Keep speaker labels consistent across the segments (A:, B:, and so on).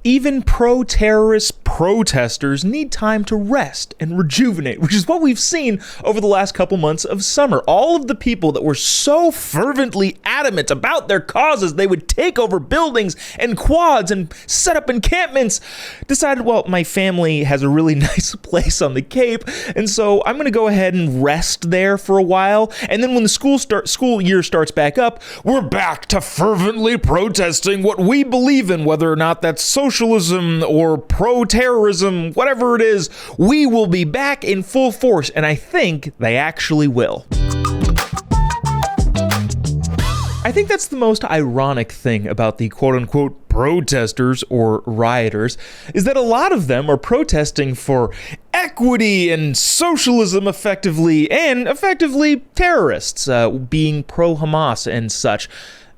A: Even pro-terrorist protesters need time to rest and rejuvenate, which is what we've seen over the last couple months of summer. All of the people that were so fervently adamant about their causes, they would take over buildings and quads and set up encampments, decided, well, my family has a really nice place on the Cape, and so I'm going to go ahead and rest there for a while. And then when the school year starts back up, we're back to fervently protesting what we believe in, whether or not that's socialism or pro-terrorism, whatever it is. We will be back in full force, and I think they actually will. I think that's the most ironic thing about the quote-unquote protesters or rioters, is that a lot of them are protesting for equity and socialism effectively terrorists, being pro-Hamas and such,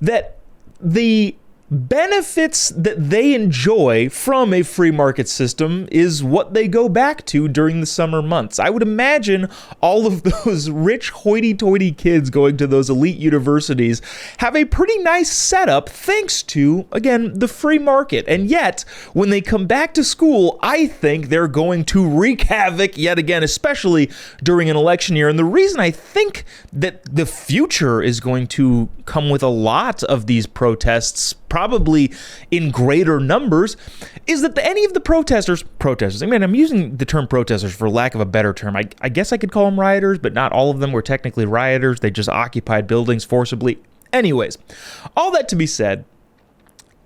A: that the benefits that they enjoy from a free market system is what they go back to during the summer months. I would imagine all of those rich hoity-toity kids going to those elite universities have a pretty nice setup thanks to, again, the free market. And yet, when they come back to school, I think they're going to wreak havoc yet again, especially during an election year. And the reason I think that the future is going to come with a lot of these protests, probably in greater numbers, is that any of the protesters, I mean, I'm using the term protesters for lack of a better term. I guess I could call them rioters, but not all of them were technically rioters. They just occupied buildings forcibly. Anyways, all that to be said,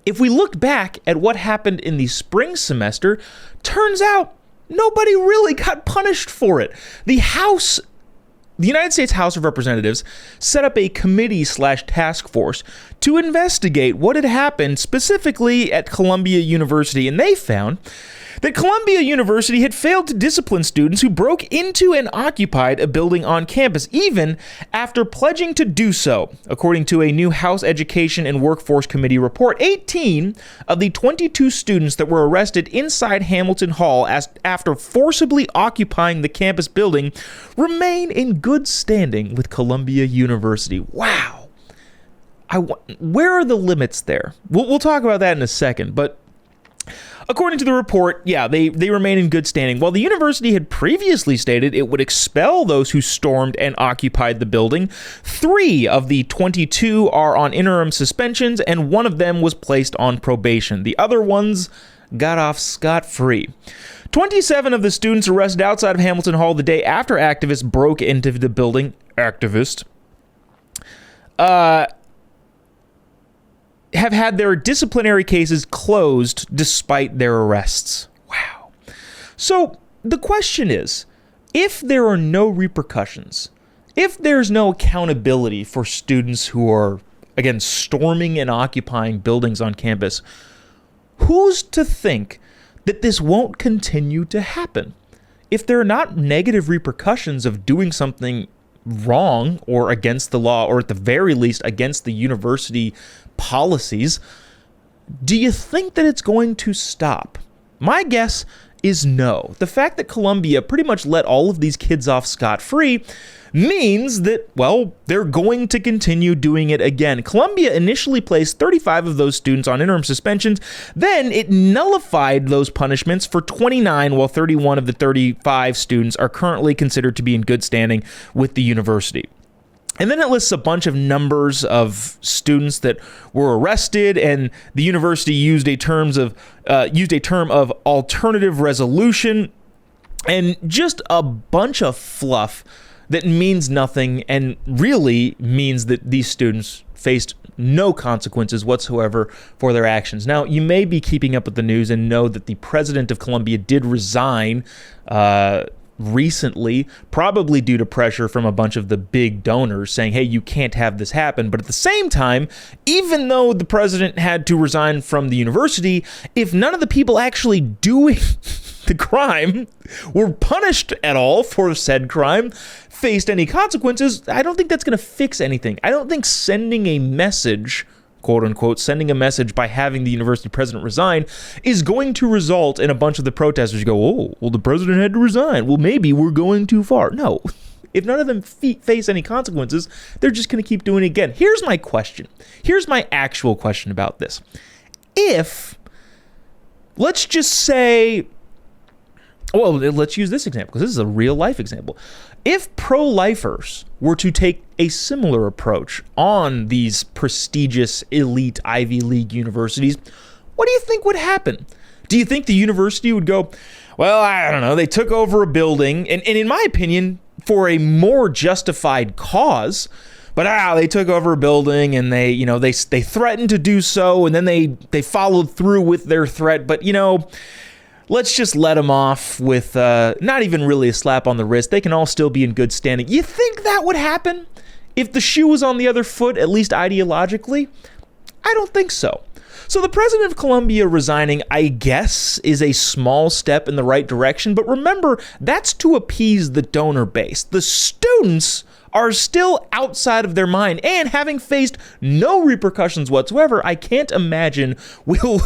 A: if we look back at what happened in the spring semester, turns out nobody really got punished for it. The United States House of Representatives set up a committee/task force to investigate what had happened specifically at Columbia University, and they found that Columbia University had failed to discipline students who broke into and occupied a building on campus, even after pledging to do so. According to a new House Education and Workforce Committee report, 18 of the 22 students that were arrested inside Hamilton Hall after forcibly occupying the campus building remain in good standing with Columbia University. Wow. Where are the limits there? We'll talk about that in a second, but according to the report, yeah, they remain in good standing. While the university had previously stated it would expel those who stormed and occupied the building, 3 of the 22 are on interim suspensions, and 1 of them was placed on probation. The other ones got off scot-free. 27 of the students arrested outside of Hamilton Hall the day after activists broke into the building, have had their disciplinary cases closed despite their arrests. Wow. So the question is, if there are no repercussions, if there's no accountability for students who are, again, storming and occupying buildings on campus, who's to think that this won't continue to happen? If there are not negative repercussions of doing something wrong or against the law, or at the very least against the university policies, do you think that it's going to stop? My guess is no. The fact that Columbia pretty much let all of these kids off scot-free means that, well, they're going to continue doing it again. Columbia initially placed 35 of those students on interim suspensions. Then it nullified those punishments for 29, while 31 of the 35 students are currently considered to be in good standing with the university. And then it lists a bunch of numbers of students that were arrested, and the university used a term of alternative resolution, and just a bunch of fluff that means nothing and really means that these students faced no consequences whatsoever for their actions. Now, you may be keeping up with the news and know that the president of Columbia did resign recently, probably due to pressure from a bunch of the big donors saying, hey, you can't have this happen. But at the same time, even though the president had to resign from the university, if none of the people actually doing the crime were punished at all for said crime, faced any consequences, I don't think that's going to fix anything. I don't think sending a message, quote unquote, sending a message by having the university president resign is going to result in a bunch of the protesters go, oh, well, the president had to resign. Well, maybe we're going too far. No, if none of them face any consequences, they're just going to keep doing it again. Here's my question. Here's my actual question about this. If, let's just say, well, let's use this example because this is a real life example. If pro-lifers were to take a similar approach on these prestigious elite Ivy League universities, what do you think would happen? Do you think the university would go, well, I don't know, they took over a building, and in my opinion, for a more justified cause, but they took over a building and they threatened to do so, and then they followed through with their threat, but let's just let them off with not even really a slap on the wrist. They can all still be in good standing. You think that would happen if the shoe was on the other foot, at least ideologically? I don't think so. So the president of Colombia resigning, I guess, is a small step in the right direction. But remember, that's to appease the donor base. The students are still outside of their mind. And having faced no repercussions whatsoever, I can't imagine we'll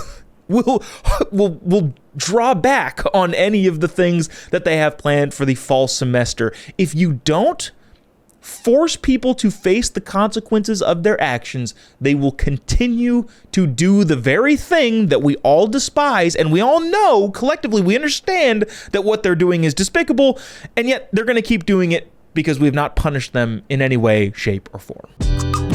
A: draw back on any of the things that they have planned for the fall semester. If you don't force people to face the consequences of their actions, they will continue to do the very thing that we all despise, and we all know, collectively, we understand that what they're doing is despicable, and yet they're going to keep doing it because we've not punished them in any way, shape, or form.